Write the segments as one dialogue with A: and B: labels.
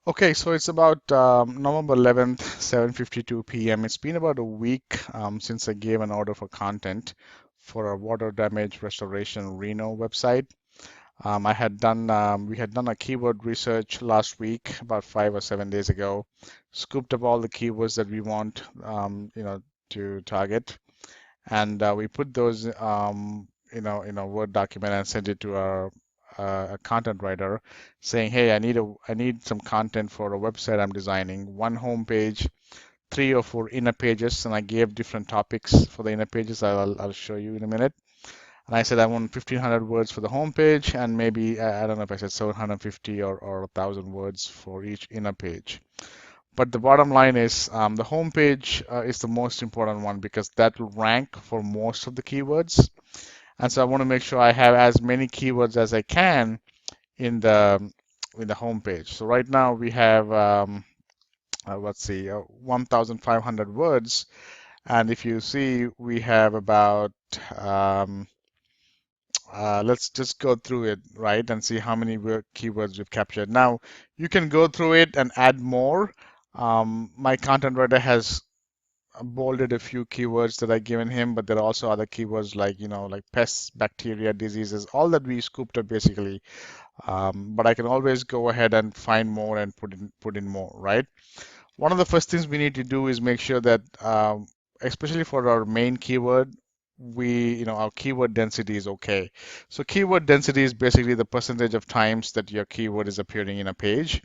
A: Okay, so it's about November 11th, 7:52 p.m. It's been about a week since I gave an order for content for a water damage restoration Reno website. We had done a keyword research last week, about 5 or 7 days ago, scooped up all the keywords that we want, to target, and we put those, in a Word document and sent it to our a content writer, saying, "Hey, I need some content for a website I'm designing. One home page, 3 or 4 inner pages," and I gave different topics for the inner pages. I'll show you in a minute. And I said I want 1,500 words for the home page, and maybe I don't know if I said 750 or 1,000 words for each inner page. But the bottom line is the homepage is the most important one because that will rank for most of the keywords. And so I want to make sure I have as many keywords as I can in the homepage. So right now we have let's see, 1,500 words, and if you see, we have about um, let's just go through it, right, and see how many keywords we've captured. Now, you can go through it and add more. My content writer has bolded a few keywords that I've given him, but there are also other keywords like, like pests, bacteria, diseases, all that we scooped up basically. But I can always go ahead and find more and put in more, right? One of the first things we need to do is make sure that, especially for our main keyword, our keyword density is okay. So keyword density is basically the percentage of times that your keyword is appearing in a page.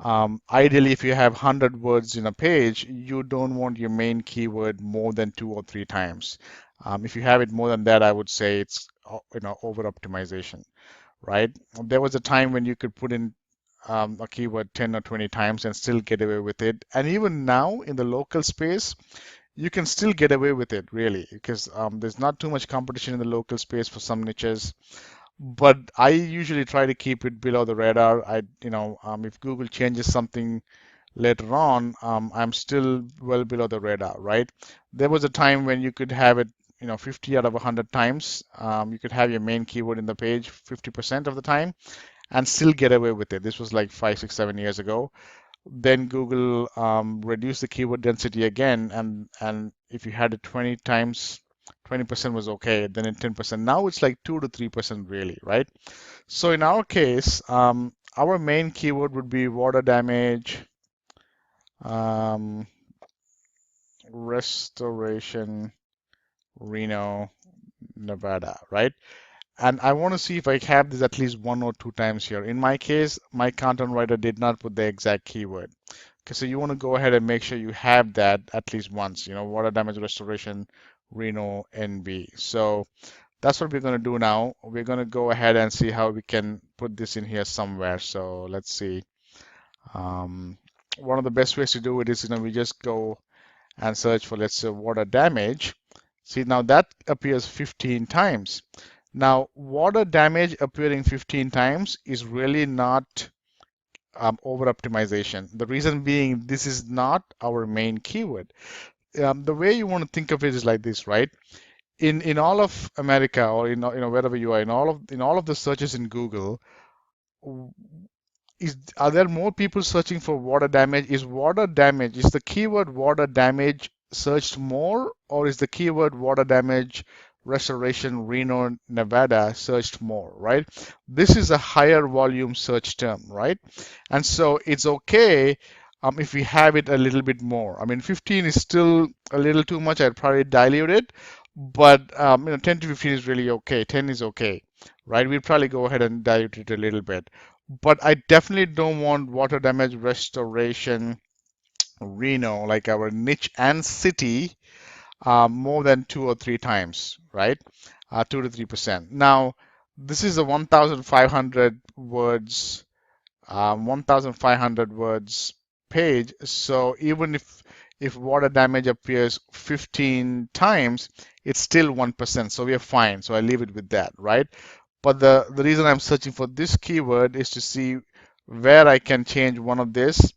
A: Ideally, if you have 100 words in a page, you don't want your main keyword more than 2 or 3 times. If you have it more than that, I would say it's over optimization, right? There was a time when you could put in a keyword 10 or 20 times and still get away with it. And even now in the local space, you can still get away with it, really, because there's not too much competition in the local space for some niches. But I usually try to keep it below the radar. If Google changes something later on, I'm still well below the radar, right? There was a time when you could have it, 50 out of 100 times. You could have your main keyword in the page 50% of the time and still get away with it. This was like 5, 6, 7 years ago. Then Google reduced the keyword density again, and if you had it 20 times, 20% was okay. Then in 10%, now it's like 2 to 3% really, right? So in our case, our main keyword would be water damage, um, restoration, Reno, Nevada, right? And I want to see if I have this at least 1 or 2 times here. In my case, my content writer did not put the exact keyword. Okay, so you want to go ahead and make sure you have that at least once, water damage restoration, Reno, NB. So that's what we're going to do now. We're going to go ahead and see how we can put this in here somewhere. So let's see. Um, One of the best ways to do it is, we just go and search for, let's say, water damage. See, now that appears 15 times. Now, water damage appearing 15 times is really not over optimization. The reason being, this is not our main keyword. The way you want to think of it is like this, right? In all of America, or wherever you are, in all of the searches in Google, are there more people searching for water damage? Is the keyword water damage searched more, or is the keyword water damage restoration Reno, Nevada searched more, right? This is a higher volume search term, right? And so it's okay if we have it a little bit more. I mean, 15 is still a little too much. I'd probably dilute it, but 10 to 15 is really okay. 10 is okay, right? We'd probably go ahead and dilute it a little bit. But I definitely don't want water damage restoration Reno, like our niche and city, more than 2 or 3 times, right? 2 to 3%. Now, this is a 1,500 words, 1,500 words page. So even if water damage appears 15 times, it's still 1%. So we are fine. So I leave it with that, right? But the reason I'm searching for this keyword is to see where I can change one of this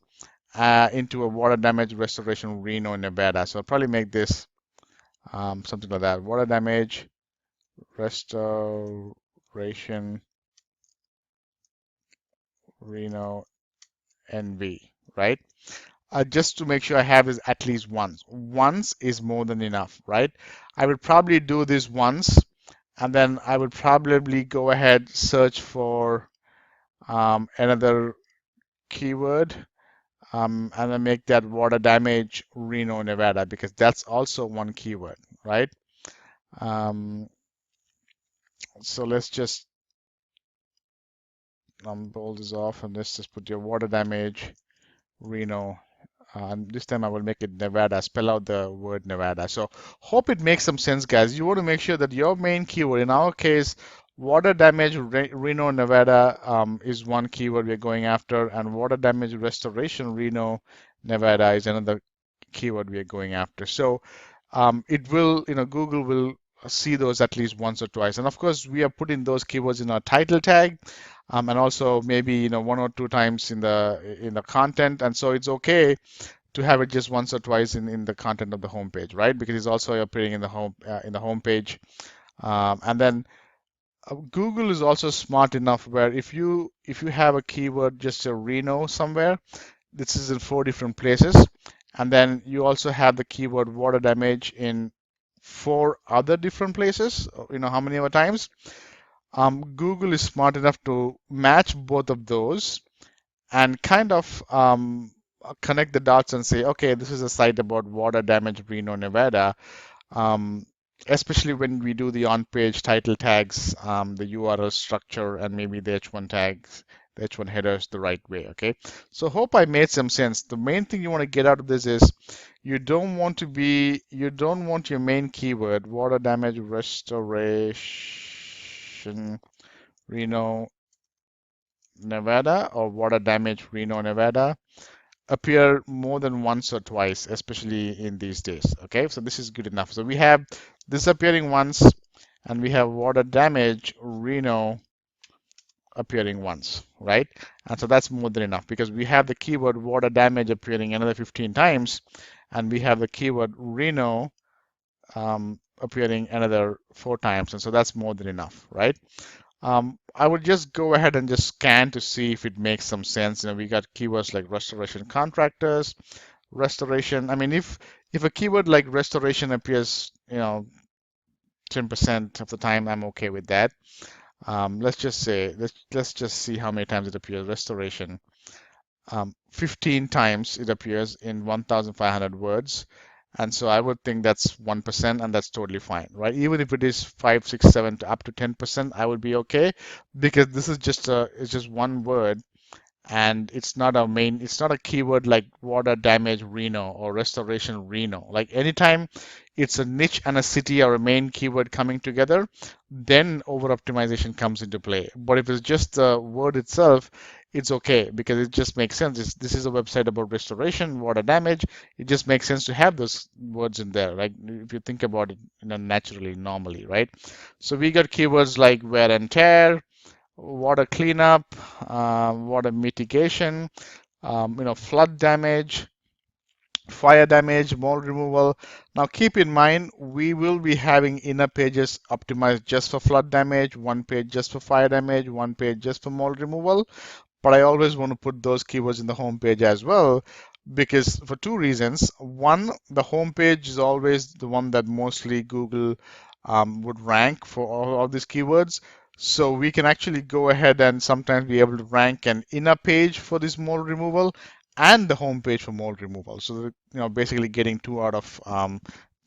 A: into a water damage restoration Reno, Nevada. So I'll probably make this something like that. Water damage restoration Reno, NV, right? Just to make sure I have is at least once. Once is more than enough, right? I would probably do this once, and then I would probably go ahead search for another keyword, and then make that water damage Reno, Nevada, because that's also one keyword, right? Um, so let's just pull this off, and let's just put your water damage Reno. This time I will make it Nevada, spell out the word Nevada. So hope it makes some sense, guys. You want to make sure that your main keyword, in our case, water damage Reno, Nevada, is one keyword we're going after, and water damage restoration Reno, Nevada is another keyword we are going after. So it will, Google will see those at least once or twice. And of course, we are putting those keywords in our title tag, and also maybe one or two times in the content. And so it's okay to have it just once or twice in the content of the homepage, right? Because it's also appearing in the homepage. And then Google is also smart enough where if you have a keyword just a Reno somewhere, this is in 4 different places, and then you also have the keyword water damage in 4 other different places. How many other times? Google is smart enough to match both of those and kind of connect the dots and say, okay, this is a site about water damage Reno, Nevada. Um, Especially when we do the on-page title tags, the URL structure, and maybe the H1 tags, the H1 headers the right way. Okay, so hope I made some sense. The main thing you want to get out of this is you don't want your main keyword water damage restoration Reno, Nevada, or water damage Reno, Nevada appear more than once or twice, especially in these days. Okay, so this is good enough. So we have this appearing once, and we have water damage Reno appearing once, right? And so that's more than enough because we have the keyword water damage appearing another 15 times, and we have the keyword Reno appearing another 4 times, and so that's more than enough, right? I would just go ahead and just scan to see if it makes some sense. We got keywords like restoration contractors, restoration. I mean, if a keyword like restoration appears, 10% of the time, I'm okay with that. Let's just see how many times it appears. Restoration. 15 times it appears in 1,500 words. And so I would think that's 1%, and that's totally fine, right? Even if it is 5, 6, 7 to up to 10%, I would be okay because this is it's just one word, and it's not a keyword like water damage Reno or restoration Reno. Like anytime it's a niche and a city or a main keyword coming together, then over optimization comes into play. But if it's just the word itself, it's okay because it just makes sense. This is a website about restoration, water damage. It just makes sense to have those words in there. Like if you think about it, naturally, normally, right? So we got keywords like wear and tear, water cleanup, water mitigation, flood damage, fire damage, mold removal. Now keep in mind, we will be having inner pages optimized just for flood damage, one page just for fire damage, one page just for mold removal. But I always want to put those keywords in the home page as well because for 2 reasons. One, the home page is always the one that mostly Google would rank for all these keywords. So we can actually go ahead and sometimes be able to rank an inner page for this mold removal and the home page for mold removal. So, basically getting 2 out of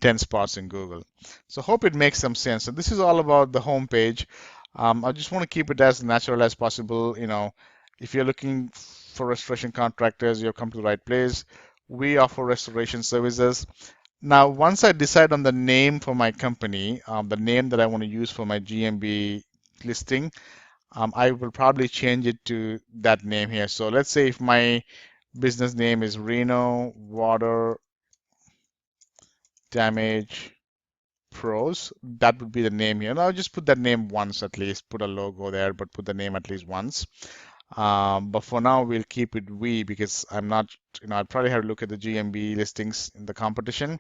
A: 10 spots in Google. So hope it makes some sense. So this is all about the home page. I just want to keep it as natural as possible. If you're looking for restoration contractors, you've come to the right place. We offer restoration services. Now, once I decide on the name for my company, the name that I want to use for my GMB listing, I will probably change it to that name here. So let's say if my business name is Reno Water Damage Pros, that would be the name here. And I'll just put that name once at least, put a logo there, but put the name at least once. But for now, we'll keep it we because I'm not, I'll probably have to look at the GMB listings in the competition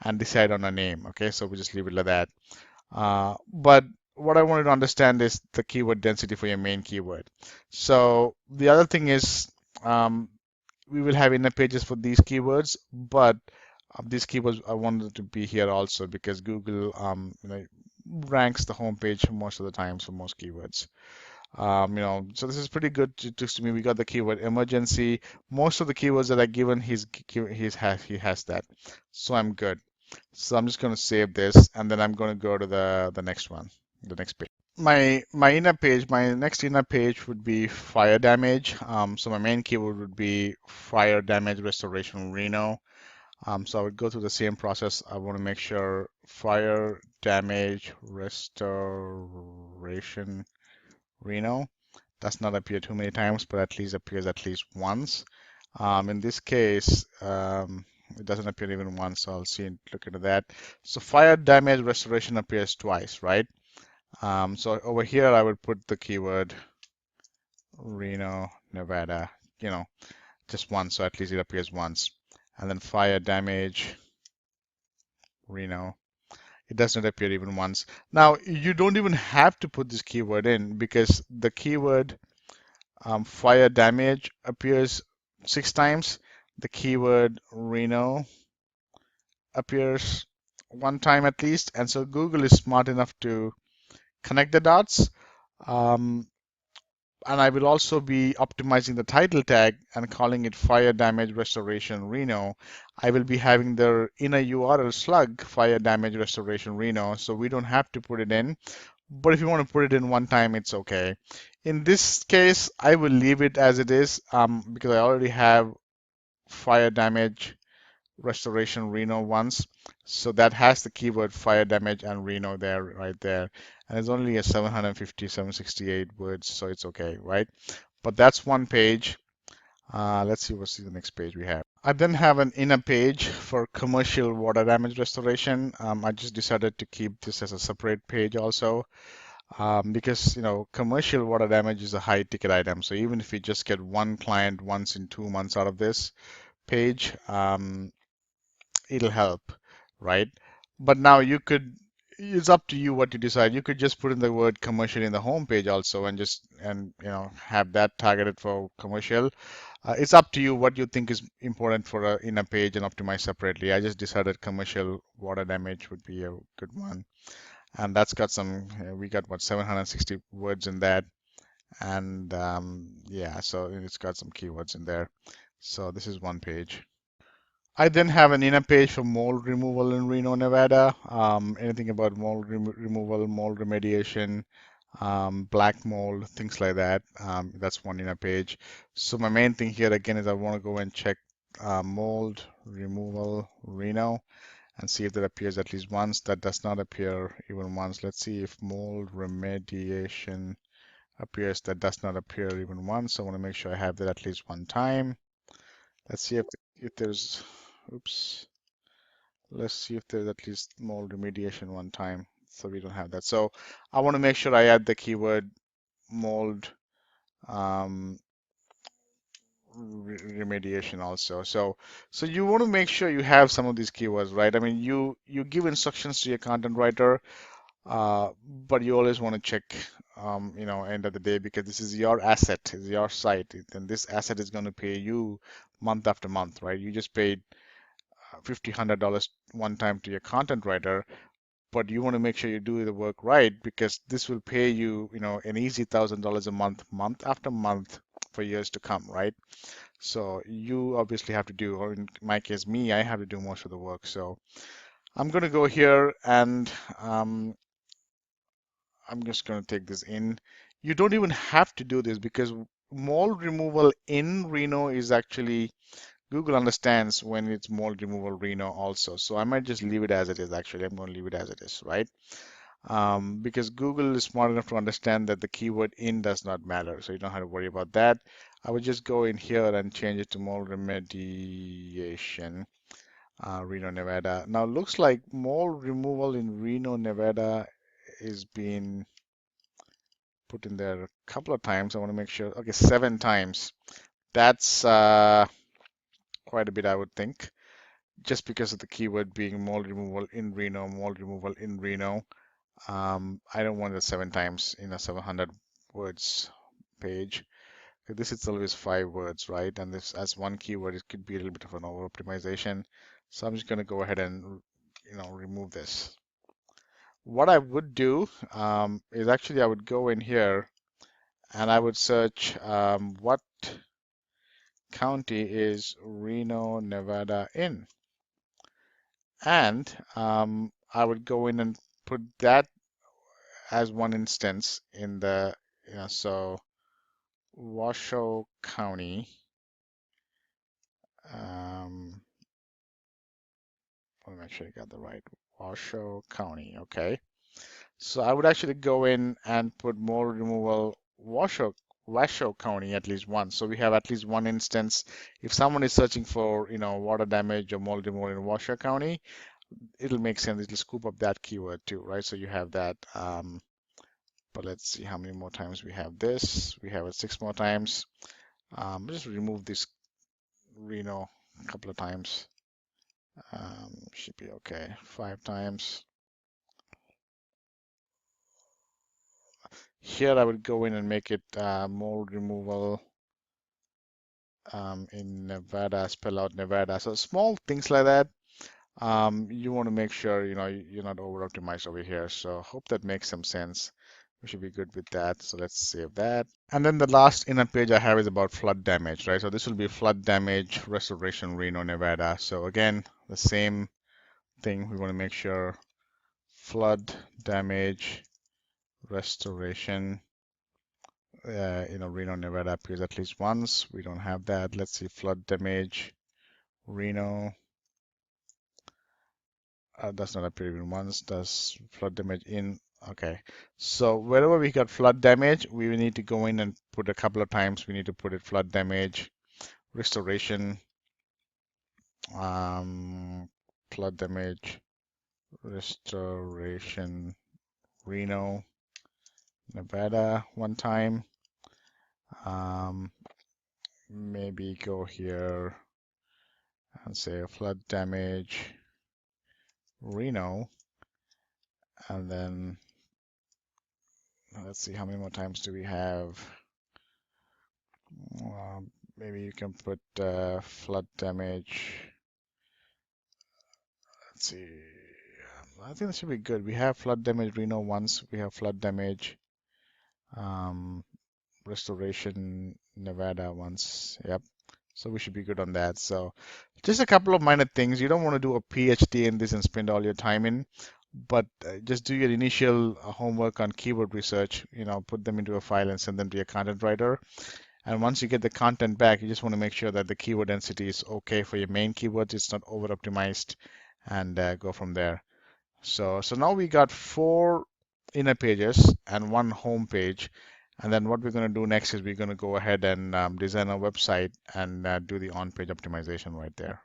A: and decide on a name. Okay, so we just leave it like that. But what I wanted to understand is the keyword density for your main keyword. So the other thing is um, we will have inner pages for these keywords, but these keywords I wanted to be here also because Google ranks the home page most of the times for most keywords. So this is pretty good to me. We got the keyword emergency. Most of the keywords that are given, he has that. So I'm good. So I'm just going to save this and then I'm going to go to the next one, the next page. My inner page, my next inner page would be fire damage. So my main keyword would be fire damage restoration Reno. So I would go through the same process. I want to make sure fire damage restoration Reno does not appear too many times, but at least appears at least once. In this case, it doesn't appear even once, so I'll look into that. So fire damage restoration appears twice, right? So over here, I would put the keyword Reno, Nevada, you know, just once, so at least it appears once. And then fire damage, Reno. It doesn't appear even once. Now, you don't even have to put this keyword in because the keyword fire damage appears 6 times. The keyword Reno appears 1 time at least. And so Google is smart enough to connect the dots. Um, and I will also be optimizing the title tag and calling it Fire Damage Restoration Reno. I will be having the inner URL slug Fire Damage Restoration Reno, so we don't have to put it in. But if you want to put it in 1 time, it's okay. In this case, I will leave it as it is because I already have Fire Damage Restoration Reno once. So that has the keyword fire damage and Reno there, right there. And it's only a 750, 768 words, so it's okay, right? But that's one page. Let's see what's the next page we have. I then have an inner page for commercial water damage restoration. I just decided to keep this as a separate page also because commercial water damage is a high ticket item. So even if we just get one client once in 2 months out of this page, it'll help, right? But now it's up to you what you decide. You could just put in the word commercial in the home page also and have that targeted for commercial. It's up to you what you think is important in a page and optimize separately. I just decided commercial water damage would be a good one. And that's got we got what, 760 words in that. And yeah, so it's got some keywords in there. So this is one page. I then have an inner page for mold removal in Reno, Nevada. Anything about mold removal, mold remediation, black mold, things like that. That's one inner page. So my main thing here again is I want to go and check mold removal Reno and see if that appears at least once. That does not appear even once. Let's see if mold remediation appears. That does not appear even once. So I want to make sure I have that at least 1 time. Let's see if there's, oops. Let's see if there's at least mold remediation 1 time. So we don't have that. So I want to make sure I add the keyword mold um, remediation also. So you want to make sure you have some of these keywords, right? I mean, you give instructions to your content writer, but you always want to check, end of the day because this is your asset, it's your site, and this asset is going to pay you month after month, right? You just paid $100 one time to your content writer, but you want to make sure you do the work right because this will pay you, an easy $1,000 a month, month after month for years to come, right? So you obviously have to do, or in my case, me, I have to do most of the work. So I'm going to go here and I'm just going to take this in. You don't even have to do this because mold removal in Reno is actually Google understands when it's mold removal Reno also. So I might just leave it as it is actually. I'm going to leave it as it is, right? Because Google is smart enough to understand that the keyword in does not matter. So you don't have to worry about that. I would just go in here and change it to mold remediation, Reno, Nevada. Now looks like mold removal in Reno, Nevada is being put in there a couple of times. I want to make sure. Okay, 7 times. That's quite a bit, I would think, just because of the keyword being mold removal in Reno, mold removal in Reno. I don't want it 7 times in a 700 words page. This itself is 5 words, right? And this as one keyword, it could be a little bit of an over optimization. So I'm just going to go ahead and remove this. What I would do is actually I would go in here and I would search what county is Reno, Nevada in, and I would go in and put that as one instance in the so Washoe County. Um, I want to make sure I got the right Washoe County. Okay. So I would actually go in and put mold removal Washoe County at least once. So we have at least one instance. If someone is searching for, water damage or mold removal in Washoe County, it'll make sense. It'll scoop up that keyword too, right? So you have that. But let's see how many more times we have this. We have it 6 more times. Just remove this Reno a couple of times. Should be okay. 5 times. Here I would go in and make it mold removal in Nevada, spell out Nevada. So small things like that. You want to make sure you're not over optimized over here. So hope that makes some sense. We should be good with that. So let's save that. And then the last inner page I have is about flood damage, right? So this will be flood damage restoration Reno, Nevada. So again, the same thing. We want to make sure flood damage restoration, Reno, Nevada appears at least once. We don't have that. Let's see, flood damage, Reno. Does not appear even once. Does flood damage in? Okay. So wherever we got flood damage, we will need to go in and put a couple of times. We need to put it flood damage, restoration, um, flood damage, restoration, Reno, Nevada one time. Maybe go here and say flood damage, Reno, and then let's see how many more times do we have. Maybe you can put flood damage. Let's see. I think that should be good. We have flood damage Reno once. We have flood damage um, restoration Nevada once. Yep. So we should be good on that. So just a couple of minor things. You don't want to do a PhD in this and spend all your time in, but just do your initial homework on keyword research. Put them into a file and send them to your content writer. And once you get the content back, you just want to make sure that the keyword density is okay for your main keywords. It's not over optimized, and go from there. So now we got 4 inner pages and 1 home page. And then what we're going to do next is we're going to go ahead and design a website and do the on-page optimization right there.